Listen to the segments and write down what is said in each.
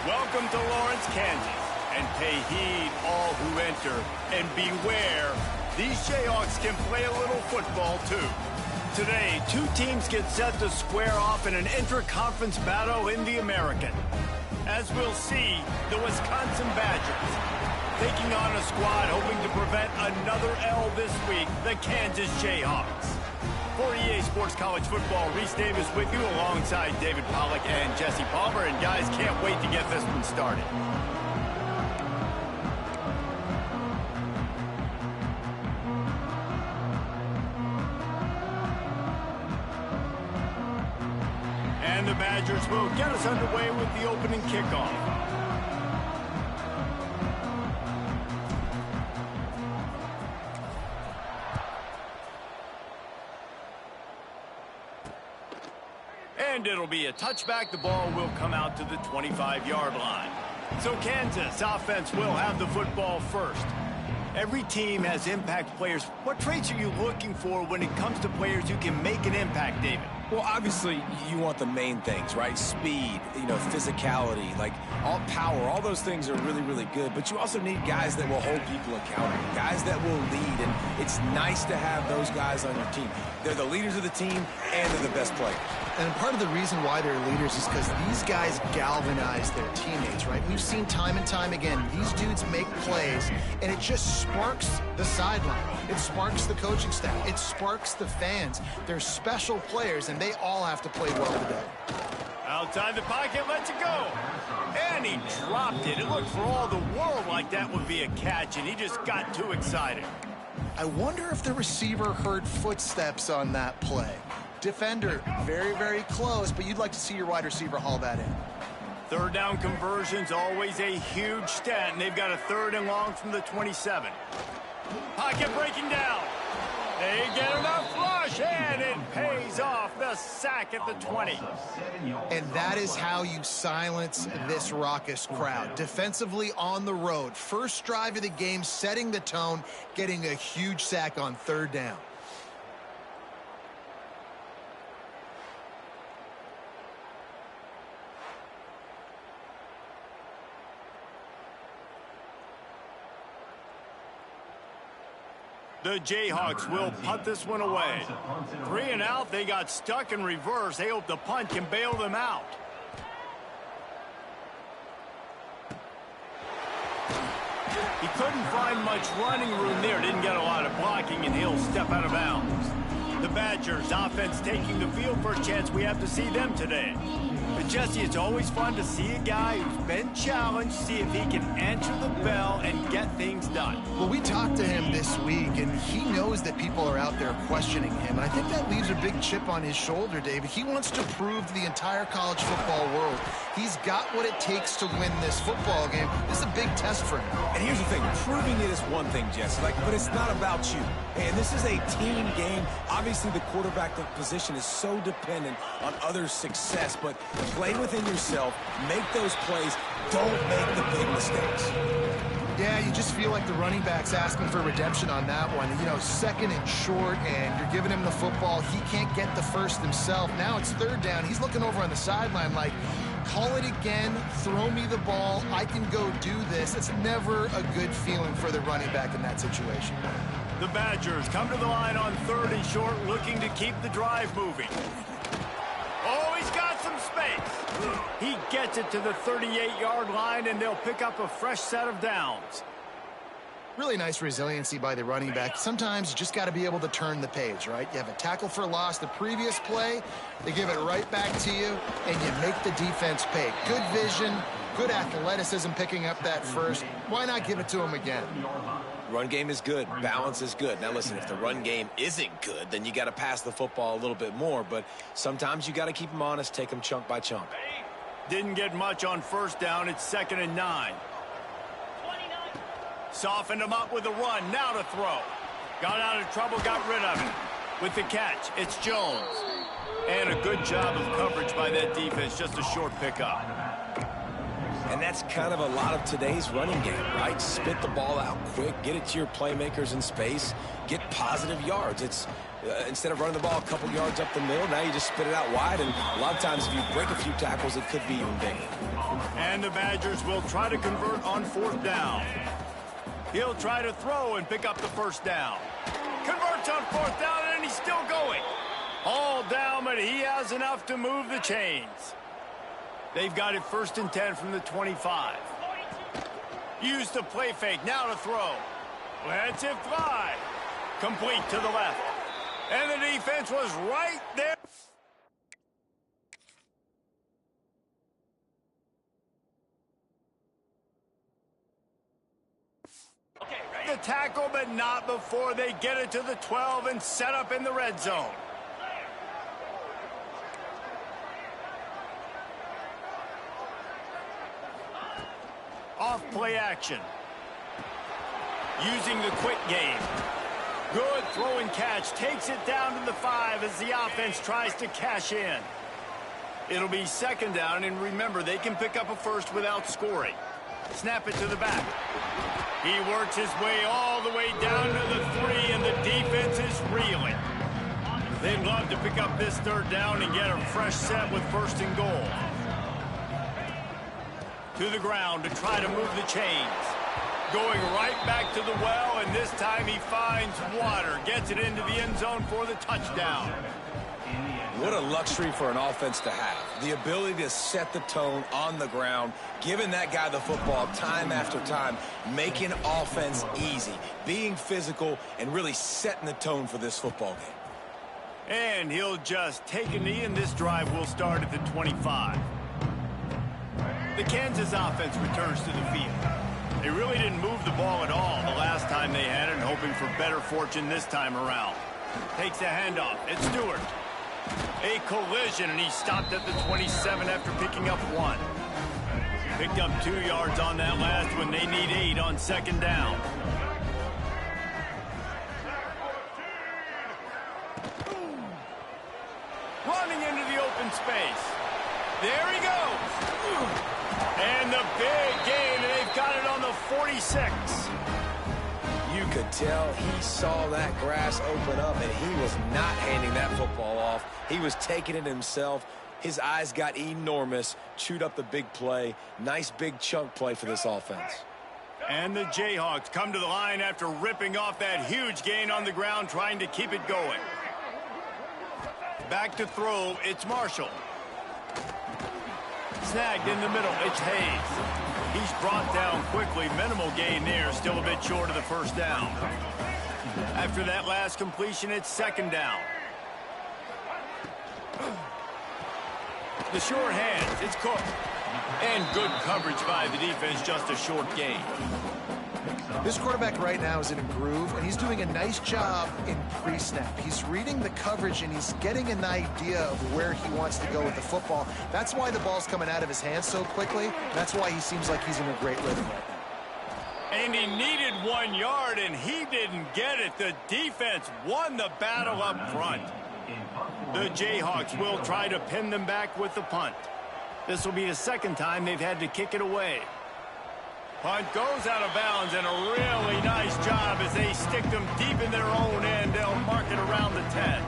Welcome to Lawrence, Kansas, and pay heed all who enter, and beware, these Jayhawks can play a little football too. Today, two teams get set to square off in an intra-conference battle in the American. As we'll see, the Wisconsin Badgers taking on a squad hoping to prevent another L this week, the Kansas Jayhawks. For EA Sports College Football, Reese Davis with you alongside David Pollack and Jesse Palmer. And guys, can't wait to get this one started. And the Badgers will get us underway with the opening kickoff. And it'll be a touchback. The ball will come out to the 25-yard line. So Kansas offense will have the football first. Every team has impact players. What traits are you looking for when it comes to players who can make an impact, David? Well, obviously, you want the main things, right? Speed, physicality, like all power, all those things are really, really good. But you also need guys that will hold people accountable, guys that will lead. And it's nice to have those guys on your team. They're the leaders of the team, and they're the best players. And part of the reason why they're leaders is because these guys galvanize their teammates, right? We've seen time and time again, these dudes make plays, and it just sparks the sideline. It sparks the coaching staff. It sparks the fans. They're special players, and they all have to play well today. Outside the pocket, lets it go. And he dropped it. It looked for all the world like that would be a catch, and he just got too excited. I wonder if the receiver heard footsteps on that play. Defender, very, very close, but you'd like to see your wide receiver haul that in. Third down conversion's always a huge stat, and they've got a 3rd and long from the 27. Pocket breaking down. They get enough flush, and it pays off the sack at the 20. And that is how you silence this raucous crowd. Defensively on the road. First drive of the game, setting the tone, getting a huge sack on 3rd down. The Jayhawks will punt this one away. 3 and out, they got stuck in reverse. They hope the punt can bail them out. He couldn't find much running room there. Didn't get a lot of blocking, and he'll step out of bounds. The Badgers offense taking the field. First chance we have to see them today. But Jesse, it's always fun to see a guy who's been challenged, see if he can answer the bell and get things done. Well, we talked to him this week, and he knows that people are out there questioning him. And I think that leaves a big chip on his shoulder, David. He wants to prove to the entire college football world he's got what it takes to win this football game. This is a big test for him. And here's the thing, proving it is one thing, Jesse, but it's not about you. And this is a team game. Obviously, the quarterback position is so dependent on others' success, but play within yourself, make those plays, don't make the big mistakes. Yeah, you just feel like the running back's asking for redemption on that one. 2nd and short, and you're giving him the football. He can't get the first himself. Now it's 3rd down. He's looking over on the sideline like, call it again, throw me the ball, I can go do this. It's never a good feeling for the running back in that situation. The Badgers come to the line on 3rd and short, looking to keep the drive moving. Oh, he's got some space. He gets it to the 38-yard line, and they'll pick up a fresh set of downs. Really nice resiliency by the running back. Sometimes you just got to be able to turn the page, right? You have a tackle for loss the previous play, they give it right back to you, and you make the defense pay. Good vision, good athleticism picking up that first. Why not give it to him again? Run game is good. Balance is good. Now, listen, if the run game isn't good, then you got to pass the football a little bit more. But sometimes you got to keep them honest, take them chunk by chunk. Didn't get much on 1st down. It's 2nd and 9. Softened him up with a run. Now to throw. Got out of trouble, got rid of it. With the catch, it's Jones. And a good job of coverage by that defense. Just a short pickup. And that's kind of a lot of today's running game, right? Spit the ball out quick, get it to your playmakers in space, get positive yards. Instead of running the ball a couple yards up the middle, now you just spit it out wide, and a lot of times if you break a few tackles, it could be even bigger. And the Badgers will try to convert on 4th down. He'll try to throw and pick up the 1st down. Converts on 4th down, and he's still going. All down, but he has enough to move the chains. They've got it 1st and 10 from the 25. Use the play fake, now to throw. Lets it fly. Complete to the left. And the defense was right there. The tackle, but not before they get it to the 12 and set up in the red zone. Off play action. Using the quick game. Good throw and catch. Takes it down to the 5 as the offense tries to cash in. It'll be 2nd down, and remember, they can pick up a 1st without scoring. Snap it to the back. He works his way all the way down to the 3, and the defense is reeling. They'd love to pick up this 3rd down and get a fresh set with 1st and goal. To the ground to try to move the chains. Going right back to the well, and this time he finds water. Gets it into the end zone for the touchdown. What a luxury for an offense to have. The ability to set the tone on the ground, giving that guy the football time after time, making offense easy, being physical, and really setting the tone for this football game. And he'll just take a knee, and this drive will start at the 25. The Kansas offense returns to the field. They really didn't move the ball at all the last time they had it, and hoping for better fortune this time around. Takes a handoff. It's Stewart. A collision, and he stopped at the 27 after picking up 1. Picked up 2 yards on that last one. They need 8 on 2nd down. Running into the open space. There he goes. And the big gain, and they've got it on the 46. You could tell he saw that grass open up, and he was not handing that football off. He was taking it himself. His eyes got enormous, chewed up the big play. Nice big chunk play for this offense. And the Jayhawks come to the line after ripping off that huge gain on the ground, trying to keep it going. Back to throw, it's Marshall. Snagged in the middle, it's Hayes. He's brought down quickly. Minimal gain there, still a bit short of the 1st down. After that last completion, it's 2nd down. The short hands, it's Cook. And good coverage by the defense, just a short gain. This quarterback right now is in a groove, and he's doing a nice job in pre-snap. He's reading the coverage, and he's getting an idea of where he wants to go with the football. That's why the ball's coming out of his hands so quickly. That's why he seems like he's in a great rhythm right now. And he needed 1 yard, and he didn't get it. The defense won the battle up front. The Jayhawks will try to pin them back with the punt. This will be the 2nd time they've had to kick it away. Punt goes out of bounds, and a really nice job as they stick them deep in their own end. They'll mark it around the 10.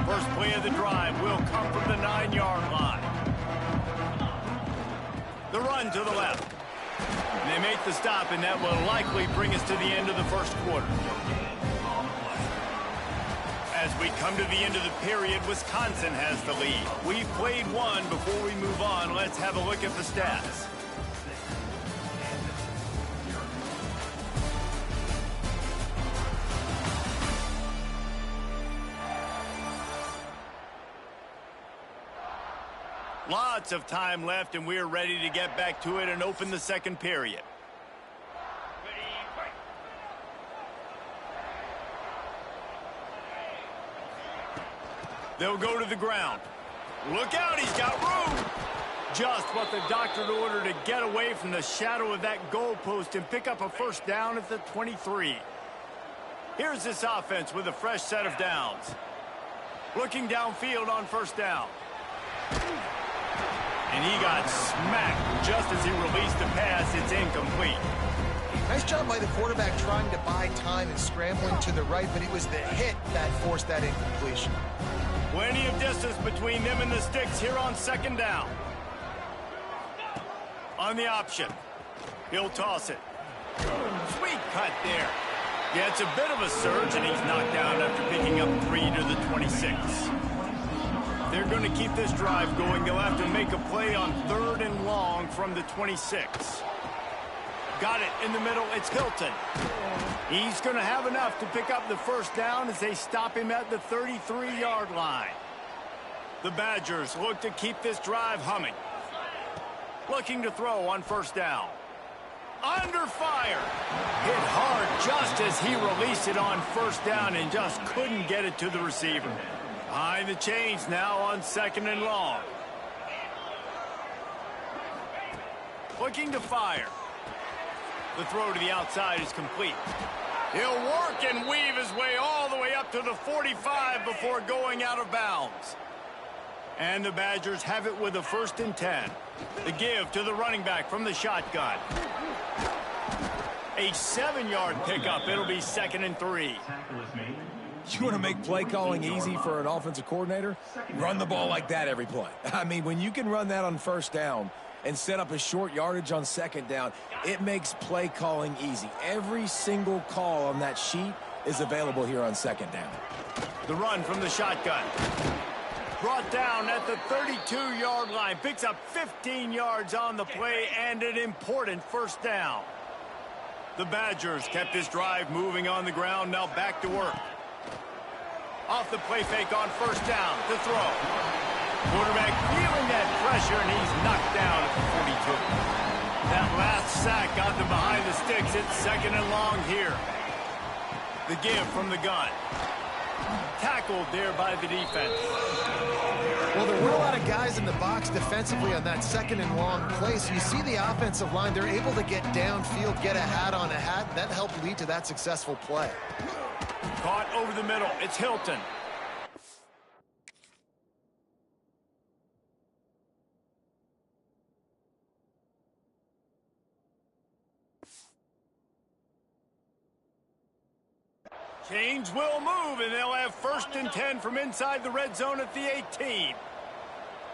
First play of the drive will come from the 9-yard line. The run to the left. They make the stop, and that will likely bring us to the end of the 1st quarter. As we come to the end of the period, Wisconsin has the lead. We've played one. Before we move on, let's have a look at the stats. Lots of time left, and we're ready to get back to it and open the 2nd period. They'll go to the ground. Look out, he's got room. Just what the doctor ordered to get away from the shadow of that goalpost and pick up a 1st down at the 23. Here's this offense with a fresh set of downs. Looking downfield on 1st down. And he got smacked just as he released the pass. It's incomplete. Nice job by the quarterback trying to buy time and scrambling to the right, but it was the hit that forced that incompletion. Plenty of distance between them and the sticks here on second down. On the option, he'll toss it. Sweet cut there. Yeah, it's a bit of a surge, and he's knocked down after picking up 3 to the 26. They're going to keep this drive going. They'll have to make a play on 3rd and long from the 26. Got it in the middle. It's Hilton. He's going to have enough to pick up the first down as they stop him at the 33-yard line. The Badgers look to keep this drive humming. Looking to throw on first down. Under fire. Hit hard just as he released it on first down and just couldn't get it to the receiver. Behind the chains now on 2nd and long. Looking to fire. The throw to the outside is complete. He'll work and weave his way all the way up to the 45 before going out of bounds. And the Badgers have it with a 1st and 10. The give to the running back from the shotgun. A 7-yard pickup. It'll be 2nd and 3. You want to make play calling easy for an offensive coordinator? Run the ball like that every play. I mean, when you can run that on first down and set up a short yardage on second down, it makes play calling easy. Every single call on that sheet is available here on second down. The run from the shotgun. Brought down at the 32-yard line. Picks up 15 yards on the play and an important first down. The Badgers kept this drive moving on the ground. Now back to work. Off the play fake on first down to throw. Quarterback feeling that pressure, and he's knocked down at the 42. That last sack got them behind the sticks. It's 2nd and long here. The give from the gun. Tackled there by the defense. Well, there were a lot of guys in the box defensively on that 2nd and long play. So you see the offensive line, they're able to get downfield, get a hat on a hat, and that helped lead to that successful play. Caught over the middle. It's Hilton. Chains will move, and they'll have 1st and 10 from inside the red zone at the 18.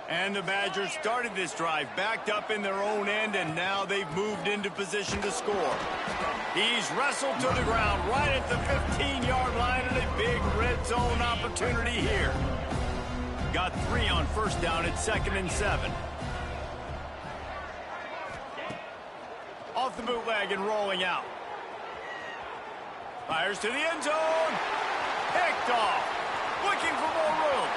And the Badgers started this drive backed up in their own end, and now they've moved into position to score. He's wrestled to the ground right at the 15-yard line, and a big red zone opportunity here. Got 3 on first down at 2nd and 7. Off the bootleg and rolling out. Fires to the end zone. Picked off. Looking for more room.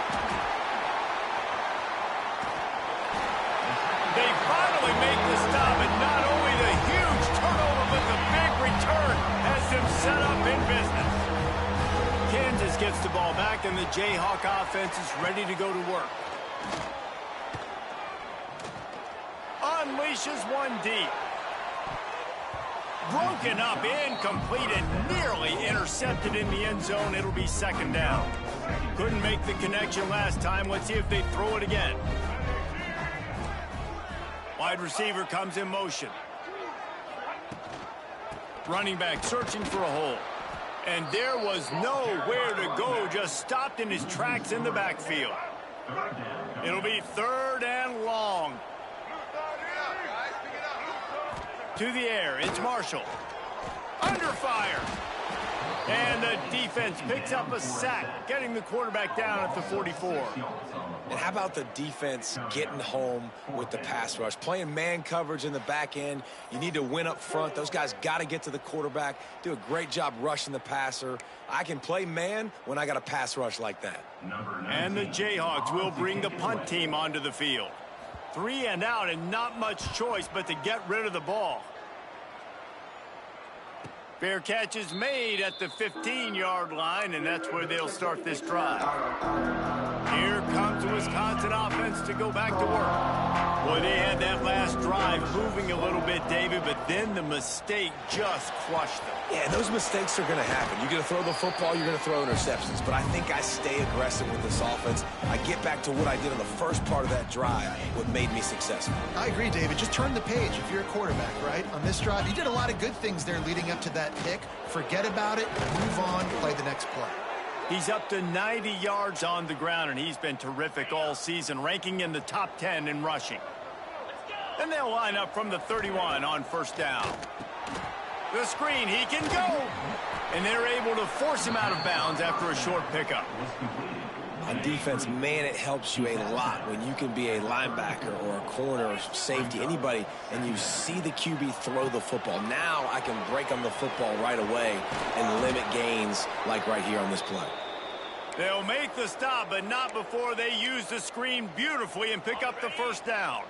They finally make the stop, and not only the huge turnover, but the big return has them set up in business. Kansas gets the ball back, and the Jayhawk offense is ready to go to work. Unleashes one deep. Broken up, incomplete, and nearly intercepted in the end zone. It'll be 2nd down. Couldn't make the connection last time. Let's see if they throw it again. Wide receiver comes in motion. Running back searching for a hole. And there was nowhere to go, just stopped in his tracks in the backfield. It'll be 3rd and long. To the air, it's Marshall. Under fire. And the defense picks up a sack, getting the quarterback down at the 44. And how about the defense getting home with the pass rush? Playing man coverage in the back end. You need to win up front. Those guys got to get to the quarterback, do a great job rushing the passer. I can play man when I got a pass rush like that. And the Jayhawks will bring the punt team onto the field. 3 and out, and not much choice but to get rid of the ball. Fair catch is made at the 15-yard line, and that's where they'll start this drive. Here comes the Wisconsin offense to go back to work. Boy, they had that last drive moving a little bit, David, but then the mistake just crushed them. Yeah, those mistakes are going to happen. You're going to throw the football, you're going to throw interceptions. But I think I stay aggressive with this offense. I get back to what I did on the first part of that drive, what made me successful. I agree, David. Just turn the page if you're a quarterback, right? On this drive, you did a lot of good things there leading up to that pick. Forget about it, move on, play the next play. He's up to 90 yards on the ground, and he's been terrific all season, ranking in the top 10 in rushing. Then they'll line up from the 31 on first down. The screen, he can go. And they're able to force him out of bounds after a short pickup. On defense, man, it helps you a lot when you can be a linebacker or a corner or safety, anybody, and you see the QB throw the football. Now I can break on the football right away and limit gains like right here on this play. They'll make the stop, but not before they use the screen beautifully and pick up the first down.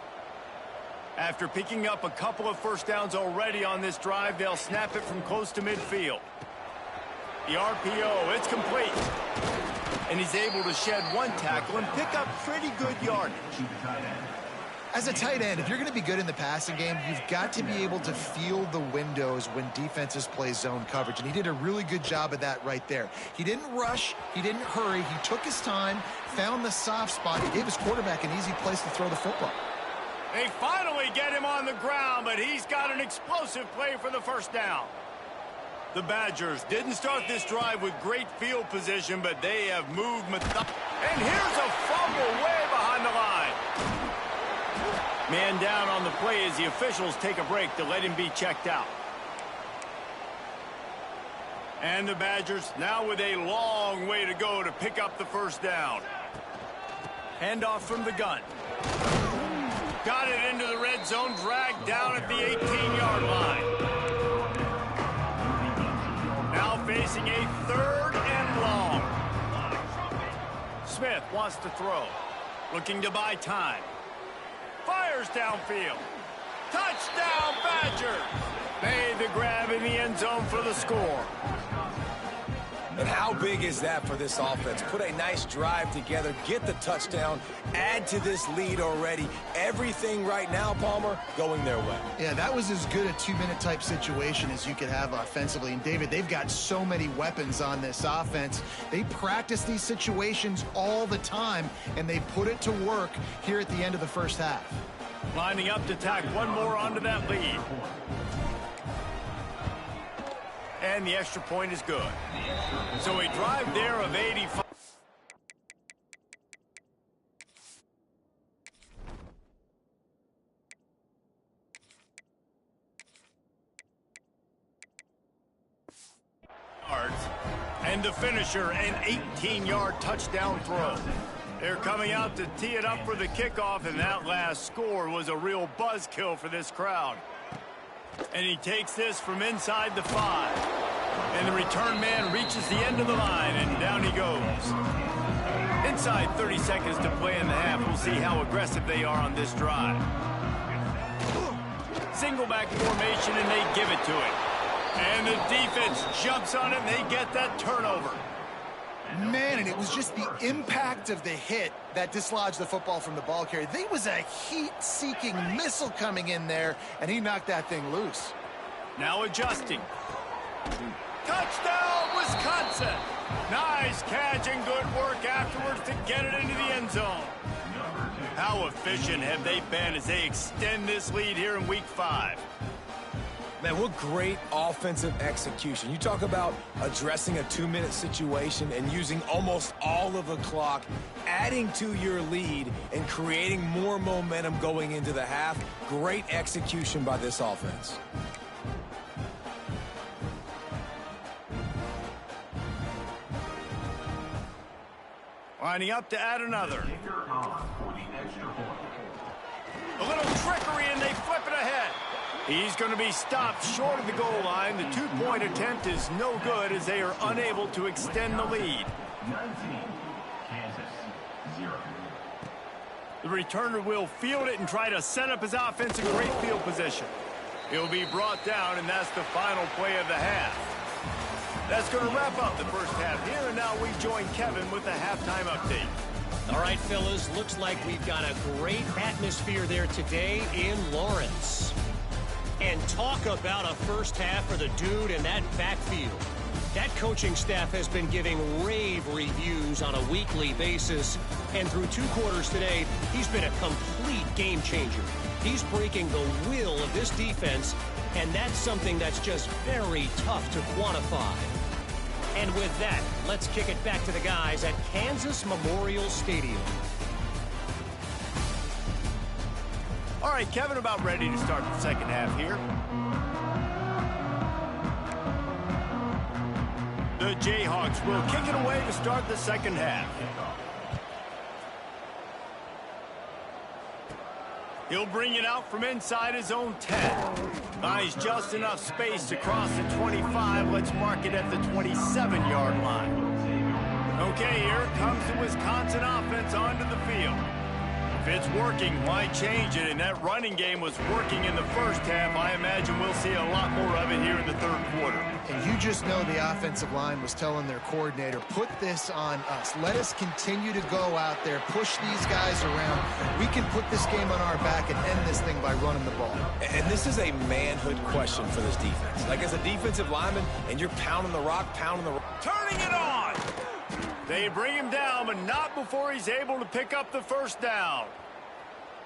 After picking up a couple of first downs already on this drive, they'll snap it from close to midfield. The RPO, it's complete. And he's able to shed one tackle and pick up pretty good yardage. As a tight end, if you're going to be good in the passing game, you've got to be able to feel the windows when defenses play zone coverage. And he did a really good job of that right there. He didn't rush. He didn't hurry. He took his time, found the soft spot. He gave his quarterback an easy place to throw the football. They finally get him on the ground, but he's got an explosive play for the first down. The Badgers didn't start this drive with great field position, but they have moved and here's a fumble way behind the line. Man down on the play as the officials take a break to let him be checked out. And the Badgers now with a long way to go to pick up the first down. Handoff from the gun. Got it into the red zone, dragged down at the 18-yard line. Now facing a third and long. Smith wants to throw. Looking to buy time. Fires downfield. Touchdown, Badgers! Made the grab in the end zone for the score. And how big is that for this offense? Put a nice drive together, get the touchdown, add to this lead already. Everything right now, Palmer, going their way. Yeah, that was as good a two-minute type situation as you could have offensively. And, David, they've got so many weapons on this offense. They practice these situations all the time, and they put it to work here at the end of the first half. Lining up to tack one more onto that lead. And the extra point is good. So a drive there of 85. Yards. And the finisher, an 18-yard touchdown throw. They're coming out to tee it up for the kickoff, and that last score was a real buzzkill for this crowd. And he takes this from inside the 5. And the return man reaches the end of the line, and down he goes. Inside 30 seconds to play in the half. We'll see how aggressive they are on this drive. Single back formation, and they give it to it. And the defense jumps on it, and they get that turnover. Man, and it was just the impact of the hit that dislodged the football from the ball carrier. There was a heat-seeking missile coming in there, and he knocked that thing loose. Now adjusting. Touchdown, Wisconsin! Nice catch and good work afterwards to get it into the end zone. How efficient have they been as they extend this lead here in Week 5? Man, what great offensive execution. You talk about addressing a two-minute situation and using almost all of the clock, adding to your lead and creating more momentum going into the half. Great execution by this offense. Lining up to add another. A little trickery and they flip it ahead. He's going to be stopped short of the goal line. The two-point attempt is no good as they are unable to extend the lead. The returner will field it and try to set up his offense in great field position. He'll be brought down, and that's the final play of the half. That's going to wrap up the first half here, and now we join Kevin with the halftime update. All right, fellas, looks like we've got a great atmosphere there today in Lawrence. And talk about a first half for the dude in that backfield. That coaching staff has been giving rave reviews on a weekly basis. And through 2 quarters today, he's been a complete game changer. He's breaking the will of this defense, and that's something that's just very tough to quantify. And with that, let's kick it back to the guys at Kansas Memorial Stadium. All right, Kevin, about ready to start the second half here. The Jayhawks will kick it away to start the second half. He'll bring it out from inside his own 10. Buys just enough space to cross the 25. Let's mark it at the 27-yard line. Okay, here comes the Wisconsin offense onto the field. If it's working, why change it? And that running game was working in the first half. I imagine we'll see a lot more of it here in the third quarter. And you just know the offensive line was telling their coordinator, put this on us. Let us continue to go out there, push these guys around. We can put this game on our back and end this thing by running the ball. And this is a manhood question for this defense. Like, as a defensive lineman, and you're pounding the rock. Turning it on! They bring him down, but not before he's able to pick up the first down.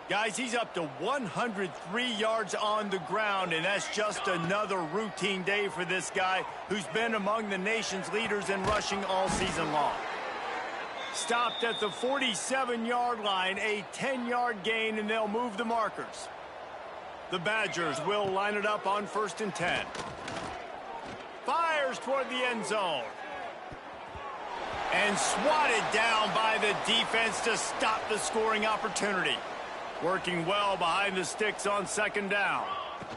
Guys, he's up to 103 yards on the ground, and that's just another routine day for this guy who's been among the nation's leaders in rushing all season long. Stopped at the 47-yard line, a 10-yard gain, and they'll move the markers. The Badgers will line it up on 1st and 10. Fires toward the end zone. And swatted down by the defense to stop the scoring opportunity. Working well behind the sticks on 2nd down.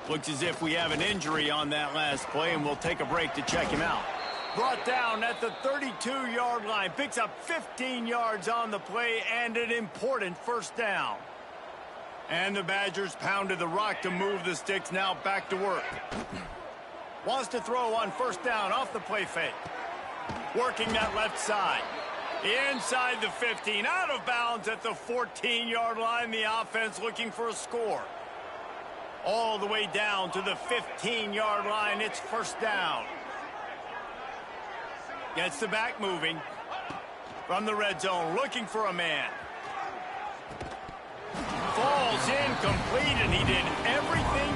Looks as if we have an injury on that last play, and we'll take a break to check him out. Brought down at the 32-yard line. Picks up 15 yards on the play and an important first down. And the Badgers pounded the rock to move the sticks. Now back to work. Wants to throw on 1st down off the play fake. Working that left side. Inside the 15. Out of bounds at the 14-yard line. The offense looking for a score. All the way down to the 15-yard line. It's 1st down. Gets the back moving. From the red zone. Looking for a man. Falls incomplete, and he did everything.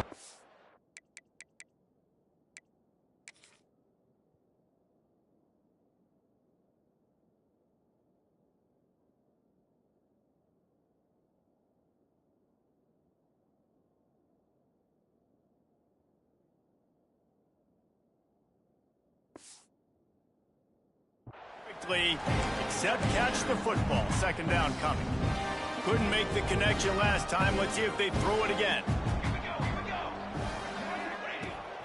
Except catch the football. 2nd down coming. Couldn't make the connection last time. Let's see if they throw it again.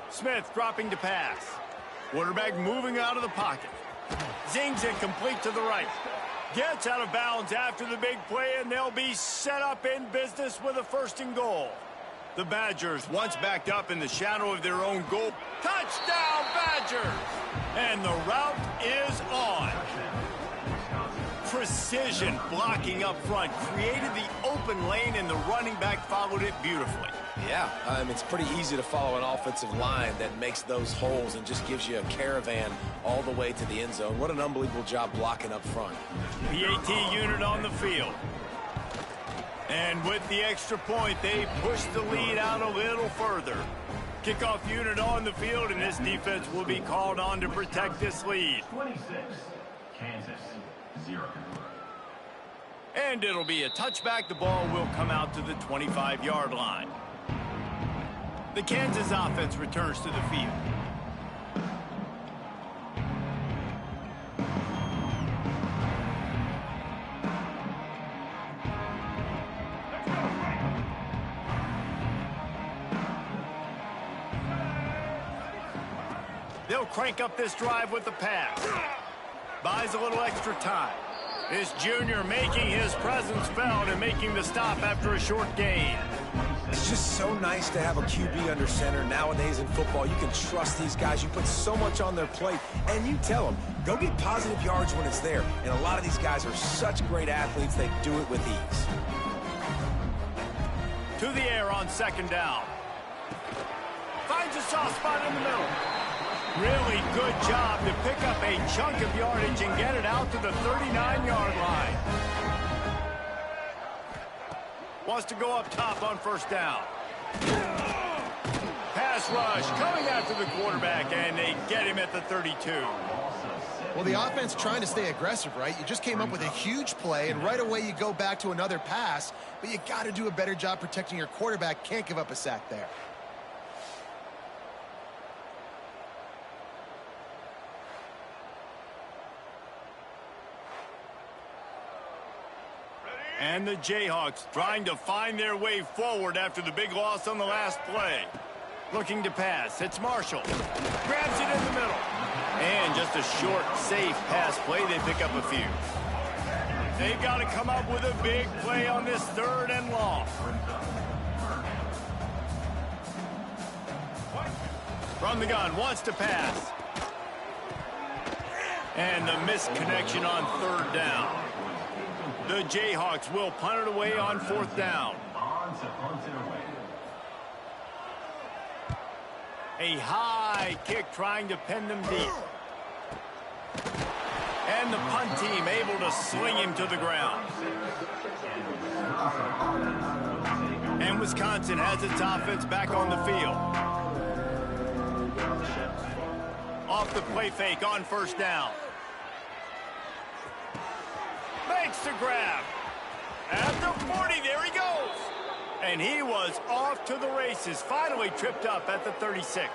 Smith dropping to pass. Quarterback moving out of the pocket. Zings it complete to the right. Gets out of bounds after the big play, and they'll be set up in business with a 1st and goal. The Badgers once backed up in the shadow of their own goal. Touchdown, Badgers! And the route is on. Precision blocking up front created the open lane, and the running back followed it beautifully. Yeah, it's pretty easy to follow an offensive line that makes those holes and just gives you a caravan all the way to the end zone. What an unbelievable job blocking up front. PAT unit on the field. And with the extra point, they push the lead out a little further. Kickoff unit on the field, and this defense will be called on to protect this lead. 26, Kansas, 0. And it'll be a touchback. The ball will come out to the 25-yard line. The Kansas offense returns to the field. They'll crank up this drive with the pass. Buys a little extra time. This junior making his presence felt and making the stop after a short gain. It's just so nice to have a QB under center. Nowadays in football, you can trust these guys. You put so much on their plate, and you tell them, go get positive yards when it's there. And a lot of these guys are such great athletes, they do it with ease. To the air on second down. Finds a soft spot in the middle. Really good job to pick up a chunk of yardage and get it out to the 39-yard line. Wants to go up top on first down. Pass rush coming after the quarterback, and they get him at the 32. Well, the offense trying to stay aggressive, right? You just came up with a huge play, and right away you go back to another pass, but you got to do a better job protecting your quarterback. Can't give up a sack there. And the Jayhawks trying to find their way forward after the big loss on the last play. Looking to pass. It's Marshall. Grabs it in the middle. And just a short, safe pass play. They pick up a few. They've got to come up with a big play on this 3rd and long. From the gun. Wants to pass. And the misconnection on 3rd down. The Jayhawks will punt it away on 4th down. A high kick trying to pin them deep. And the punt team able to sling him to the ground. And Wisconsin has its offense back on the field. Off the play fake on 1st down. Makes the grab. At the 40, there he goes. And he was off to the races. Finally tripped up at the 36.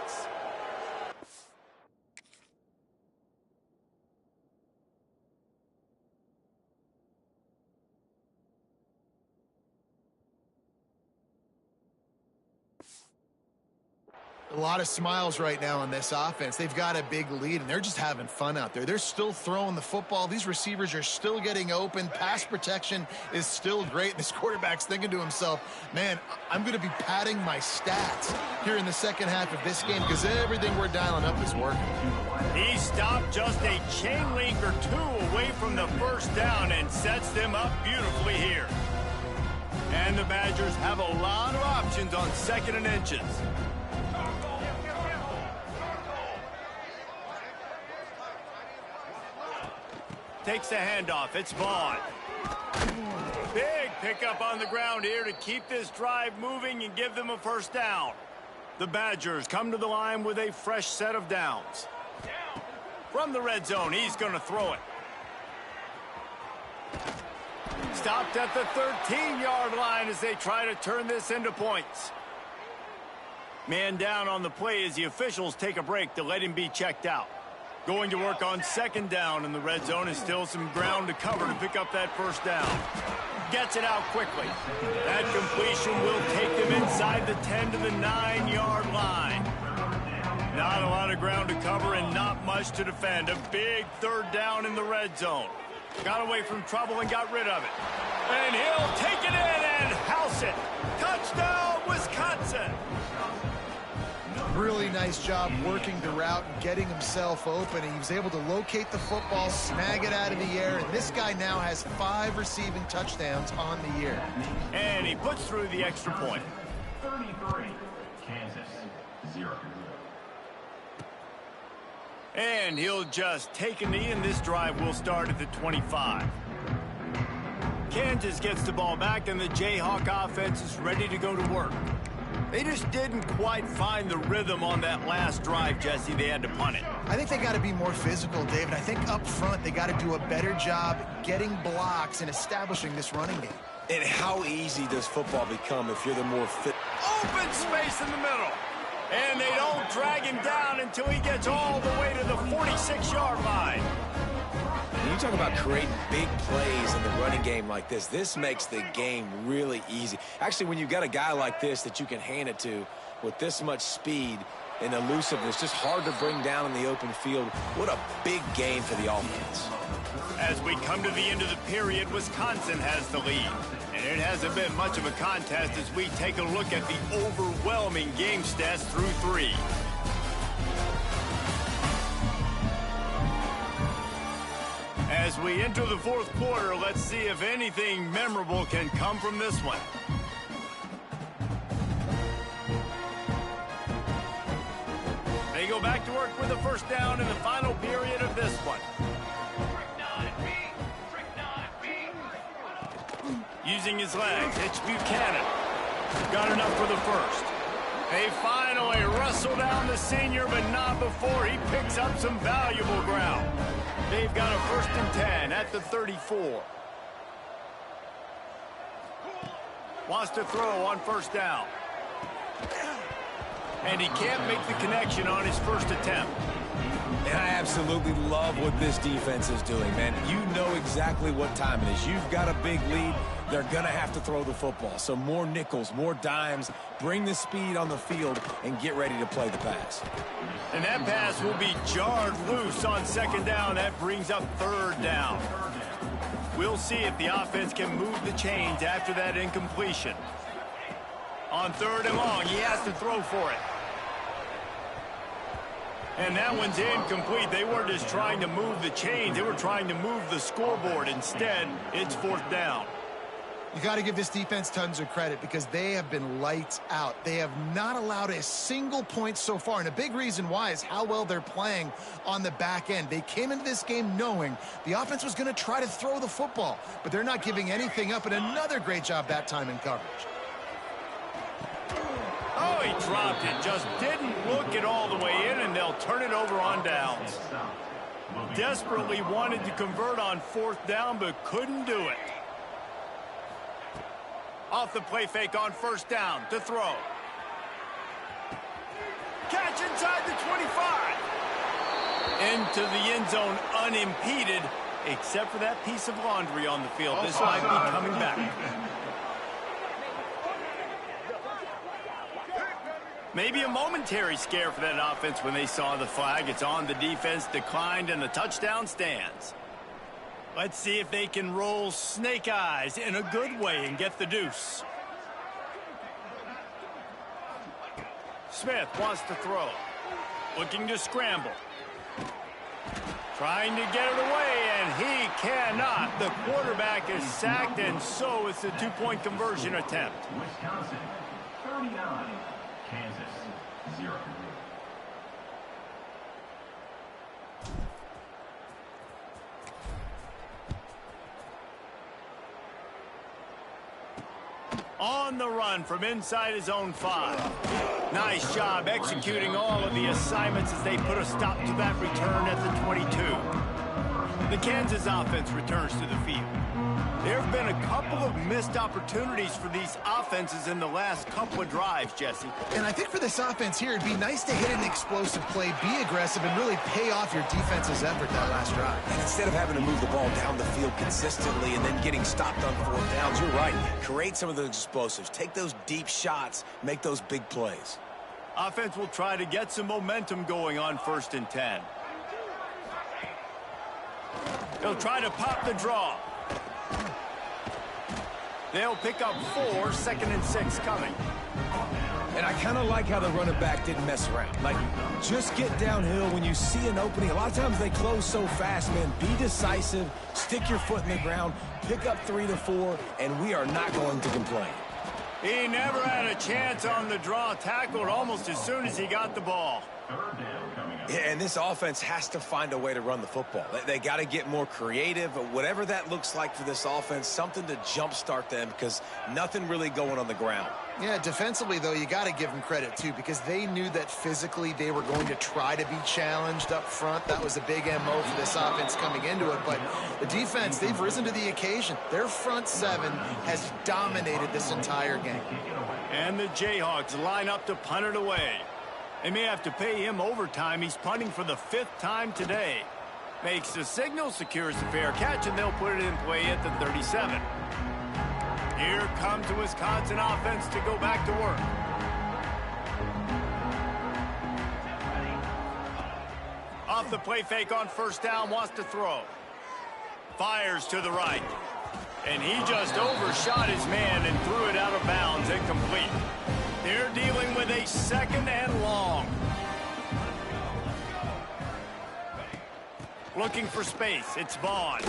A lot of smiles right now on this offense. They've got a big lead, and they're just having fun out there. They're still throwing the football. These receivers are still getting open. Pass protection is still great. This quarterback's thinking to himself, man, I'm going to be padding my stats here in the second half of this game because everything we're dialing up is working. He stopped just a chain link or two away from the 1st down and sets them up beautifully here. And the Badgers have a lot of options on 2nd and inches. Takes a handoff. It's Vaughn. Big pickup on the ground here to keep this drive moving and give them a 1st down. The Badgers come to the line with a fresh set of downs. From the red zone, he's going to throw it. Stopped at the 13-yard line as they try to turn this into points. Man down on the play as the officials take a break to let him be checked out. Going to work on 2nd down in the red zone is still some ground to cover to pick up that 1st down. Gets it out quickly. That completion will take them inside the 10 to the 9-yard line. Not a lot of ground to cover and not much to defend. A big 3rd down in the red zone. Got away from trouble and got rid of it. And he'll take it in and house it. Touchdown, Wisconsin. Really nice job working the route and getting himself open. He was able to locate the football, snag it out of the air, and this guy now has 5 receiving touchdowns on the year. And he puts through the extra point. 33, Kansas, 0. And he'll just take a knee, and this drive will start at the 25. Kansas gets the ball back, and the Jayhawk offense is ready to go to work. They just didn't quite find the rhythm on that last drive, Jesse. They had to punt it. I think they got to be more physical, David. I think up front they got to do a better job getting blocks and establishing this running game. And how easy does football become if you're the more fit? Open space in the middle. And they don't drag him down until he gets all the way to the 46-yard line. When you talk about creating big plays in the running game like this makes the game really easy. Actually, when you've got a guy like this that you can hand it to with this much speed, and elusiveness, just hard to bring down in the open field. What a big game for the offense. As we come to the end of the period, Wisconsin has the lead. And it hasn't been much of a contest as we take a look at the overwhelming game stats through 3. As we enter the fourth quarter, let's see if anything memorable can come from this one. They go back to work with a first down in the final period of this one. Using his legs, it's Buchanan. Got enough for the first. They finally wrestle down the senior, but not before he picks up some valuable ground. They've got a 1st and 10 at the 34. Wants to throw on first down. And he can't make the connection on his first attempt. And I absolutely love what this defense is doing, man. You know exactly what time it is. You've got a big lead. They're going to have to throw the football. So more nickels, more dimes, bring the speed on the field, and get ready to play the pass. And that pass will be jarred loose on 2nd down. That brings up 3rd down. We'll see if the offense can move the chains after that incompletion. On 3rd and long, he has to throw for it. And that one's incomplete. They weren't just trying to move the chains. They were trying to move the scoreboard. Instead, it's 4th down. You got to give this defense tons of credit because they have been lights out. They have not allowed a single point so far, and a big reason why is how well they're playing on the back end. They came into this game knowing the offense was going to try to throw the football, but they're not giving anything up, and another great job that time in coverage. Oh, he dropped it. Just didn't look it all the way in, and they'll turn it over on downs. Desperately wanted to convert on 4th down, but couldn't do it. Off the play fake on 1st down to throw. Catch inside the 25. Into the end zone unimpeded, except for that piece of laundry on the field. This might be coming back. Maybe a momentary scare for that offense when they saw the flag. It's on, the defense declined, and the touchdown stands. Let's see if they can roll snake eyes in a good way and get the deuce. Smith wants to throw. Looking to scramble. Trying to get it away, and he cannot. The quarterback is sacked, and so it's a 2-point conversion attempt. Wisconsin 39, Kansas 0. On the run from inside his own 5. Nice job executing all of the assignments as they put a stop to that return at the 22. The Kansas offense returns to the field. There have been a couple of missed opportunities for these offenses in the last couple of drives, Jesse. And I think for this offense here, it'd be nice to hit an explosive play, be aggressive, and really pay off your defense's effort that last drive. And instead of having to move the ball down the field consistently and then getting stopped on 4th downs, you're right. Create some of those explosives. Take those deep shots. Make those big plays. Offense will try to get some momentum going on 1st and 10. They'll try to pop the draw. They'll pick up 4, 2nd and 6 coming. And I kind of like how the running back didn't mess around. Like, just get downhill when you see an opening. A lot of times they close so fast, man. Be decisive, stick your foot in the ground, pick up 3 to 4, and we are not going to complain. He never had a chance on the draw, tackled almost as soon as he got the ball. 3rd down coming up. Yeah, and this offense has to find a way to run the football. They got to get more creative, but whatever that looks like for this offense, something to jumpstart them because nothing really going on the ground. Yeah, defensively, though, you got to give them credit, too, because they knew that physically they were going to try to be challenged up front. That was a big MO for this offense coming into it. But the defense, they've risen to the occasion. Their front 7 has dominated this entire game. And the Jayhawks line up to punt it away. They may have to pay him overtime. He's punting for the 5th time today. Makes the signal, secures the fair catch, and they'll put it in play at the 37. Here comes the Wisconsin offense to go back to work. off the play fake on first down, wants to throw. Fires to the right. And he just overshot his man and threw it out of bounds, incomplete. They're dealing with a 2nd and long. Looking for space. It's Vaughn.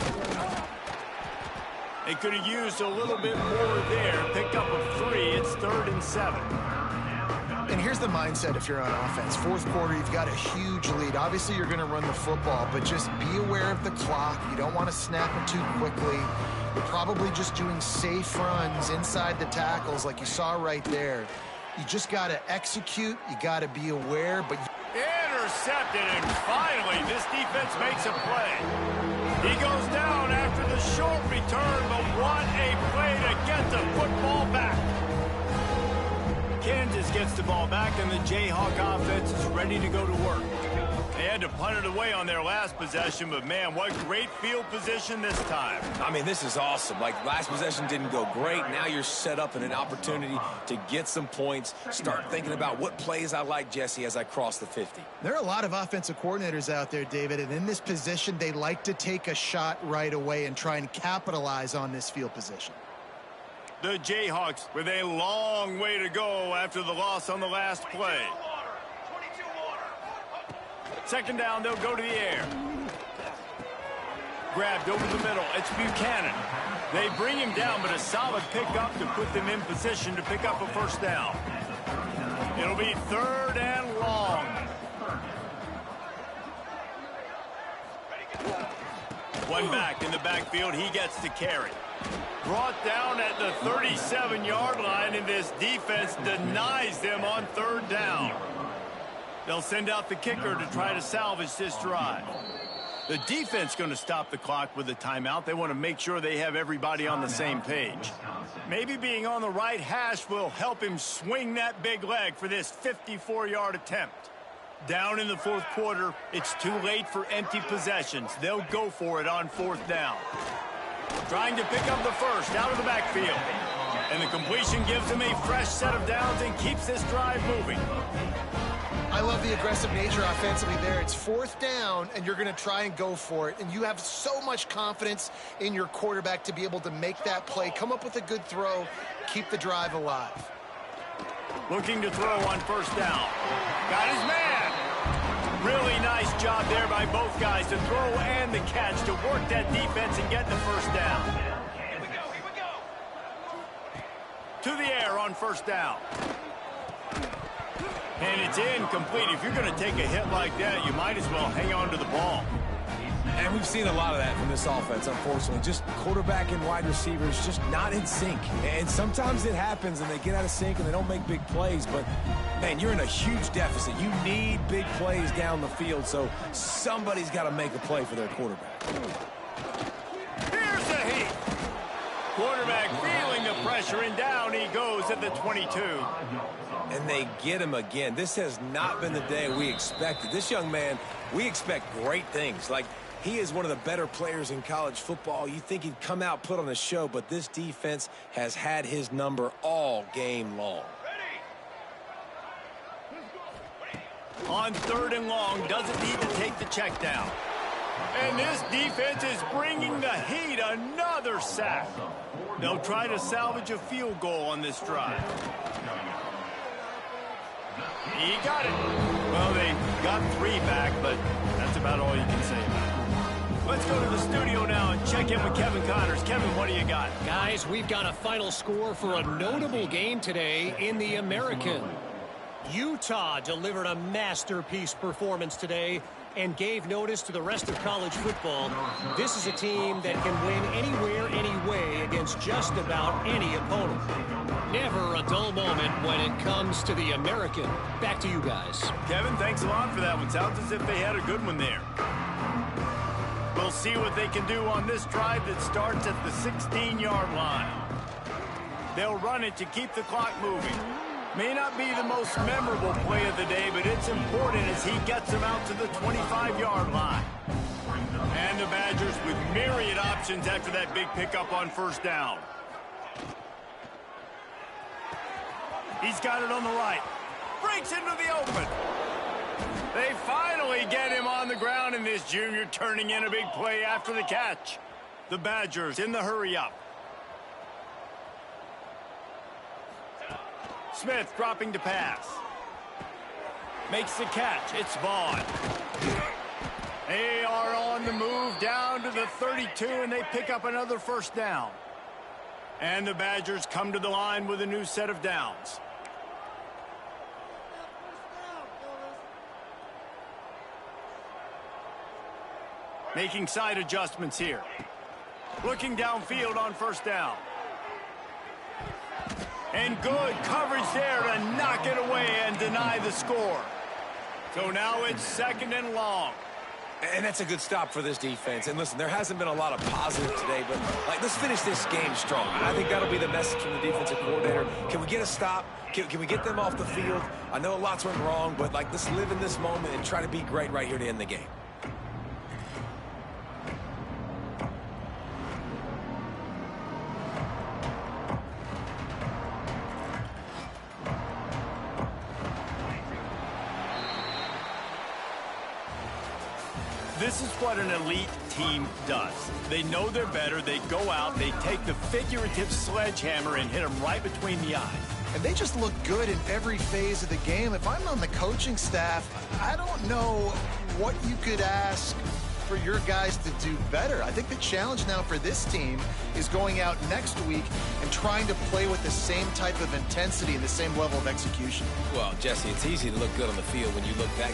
They could have used a little bit more there. Pick up a 3. It's 3rd and 7. And here's the mindset if you're on offense. 4th quarter, you've got a huge lead. Obviously, you're going to run the football, but just be aware of the clock. You don't want to snap it too quickly. You're probably just doing safe runs inside the tackles like you saw right there. You just got to execute. You got to be aware, but... Intercepted, and finally, this defense makes a play. He goes down after the short return, but what a play to get the football back. Kansas gets the ball back, and the Jayhawk offense is ready to go to work. They had to punt it away on their last possession, but man, what great field position this time. I mean, this is awesome. Like, last possession didn't go great. Now you're set up in an opportunity to get some points. Start thinking about what plays I like, Jesse, as I cross the 50. There are a lot of offensive coordinators out there, David, and in this position, they like to take a shot right away and try and capitalize on this field position. The Jayhawks with a long way to go after the loss on the last play. 2nd down, they'll go to the air. Grabbed over the middle. It's Buchanan. They bring him down, but a solid pickup to put them in position to pick up a 1st down. It'll be 3rd and long. One back in the backfield. He gets to carry. Brought down at the 37-yard line, and this defense denies them on 3rd down. They'll send out the kicker to try to salvage this drive. The defense going to stop the clock with a timeout. They want to make sure they have everybody on the same page. Maybe being on the right hash will help him swing that big leg for this 54-yard attempt. Down in the 4th quarter, it's too late for empty possessions. They'll go for it on 4th down. Trying to pick up the 1st out of the backfield. And the completion gives them a fresh set of downs and keeps this drive moving. I love the aggressive nature offensively there. It's 4th down, and you're going to try and go for it. And you have so much confidence in your quarterback to be able to make that play, come up with a good throw, keep the drive alive. Looking to throw on 1st down. Got his man. Really nice job there by both guys to throw and the catch to work that defense and get the 1st down. Here we go. To the air on 1st down. And it's incomplete. If you're going to take a hit like that, you might as well hang on to the ball. And we've seen a lot of that from this offense, unfortunately. Just quarterback and wide receivers just not in sync. And sometimes it happens and they get out of sync and they don't make big plays. But, man, you're in a huge deficit. You need big plays down the field, so somebody's got to make a play for their quarterback. Here's the heat. Quarterback feeling the pressure, and down he goes at the 22. And they get him again. This has not been the day we expected. This young man, we expect great things. Like, he is one of the better players in college football. You think he'd come out, put on a show, but this defense has had his number all game long. On 3rd and long, doesn't need to take the check down. And this defense is bringing the heat. Another sack. They'll try to salvage a field goal on this drive. He got it. Well, they got 3 back, but that's about all you can say about it. Let's go to the studio now and check in with Kevin Connors. Kevin, what do you got? Guys, we've got a final score for a notable game today in the American. Utah delivered a masterpiece performance today and gave notice to the rest of college football. This is a team that can win anywhere, anyway against just about any opponent. Never a dull moment when it comes to the American. Back to you guys. Kevin, thanks a lot for that one. Sounds as if they had a good one there. We'll see what they can do on this drive that starts at the 16-yard line. They'll run it to keep the clock moving. May not be the most memorable play of the day, but it's important as he gets them out to the 25-yard line. And the Badgers with myriad options after that big pickup on 1st down. He's got it on the right. Breaks into the open. They finally get him on the ground, and this junior turning in a big play after the catch. The Badgers in the hurry up. Smith dropping to pass. Makes the catch. It's Vaughn. They are on the move down to the 32, and they pick up another first down. And the Badgers come to the line with a new set of downs. Making side adjustments here. Looking downfield on first down. And good coverage there to knock it away and deny the score. So now it's 2nd and long. And that's a good stop for this defense. And listen, there hasn't been a lot of positive today, but let's finish this game strong. I think that'll be the message from the defensive coordinator. Can we get a stop? Can we get them off the field? I know lots went wrong, but let's live in this moment and try to be great right here to end the game. This is what an elite team does. They know they're better. They go out, they take the figurative sledgehammer and hit them right between the eyes. And they just look good in every phase of the game. If I'm on the coaching staff, I don't know what you could ask for your guys to do better. I think the challenge now for this team is going out next week and trying to play with the same type of intensity and the same level of execution. Well, Jesse, it's easy to look good on the field when you look back.